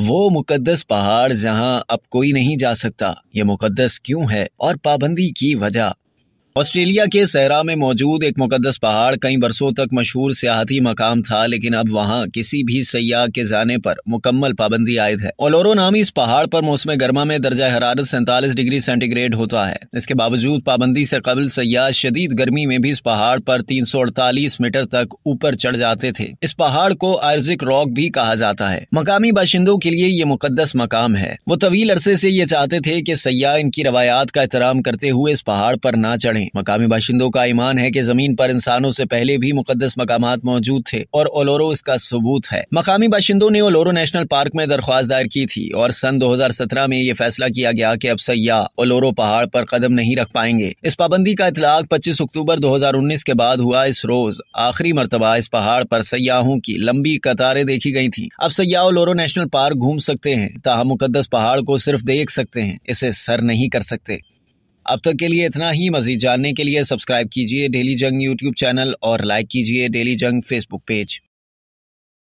وہ मुकद्दस पहाड़ जहां अब कोई नहीं जा सकता, ये मुकद्दस क्यों है और पाबंदी की वजह। ऑस्ट्रेलिया के सहरा में मौजूद एक मुकद्दस पहाड़ कई बरसों तक मशहूर सियाहती मकाम था, लेकिन अब वहां किसी भी सयाह के जाने पर मुकम्मल पाबंदी आयद है। ओलोरो नामी इस पहाड़ पर मौसम गर्मा में दर्जा हरारत 47 डिग्री सेंटीग्रेड होता है। इसके बावजूद पाबंदी से कबल सयाह शदीद गर्मी में भी इस पहाड़ पर 348 मीटर तक ऊपर चढ़ जाते थे। इस पहाड़ को आयरजिक रॉक भी कहा जाता है। मकामी बाशिंदों के लिए ये मुकद्दस मकाम है। वो तवील अरसे से ये चाहते थे कि सयाह इनकी रवायात का एहतराम करते हुए इस पहाड़ पर ना चढ़े। मकामी बाशिंदों का ईमान है कि जमीन पर इंसानों से पहले भी मुकद्दस मकामात मौजूद थे और ओलोरो इसका सबूत है। मकामी बाशिंदों ने ओलोरो नेशनल पार्क में दरख्वास्त दायर की थी और सन 2017 में ये फैसला किया गया कि अब सयाह ओलोरो पहाड़ पर कदम नहीं रख पाएंगे। इस पाबंदी का इतलाक 25 अक्टूबर 2019 के बाद हुआ। इस रोज आखिरी मरतबा इस पहाड़ पर सयाहों की लंबी कतारें देखी गई थी। अब सयाह ओलोरो नेशनल पार्क घूम सकते हैं, ताहम मुकद्दस पहाड़ को सिर्फ देख सकते हैं, इसे सर नहीं कर सकते। अब तक के लिए इतना ही। मजीद जानने के लिए सब्सक्राइब कीजिए डेली जंग यूट्यूब चैनल और लाइक कीजिए डेली जंग फेसबुक पेज।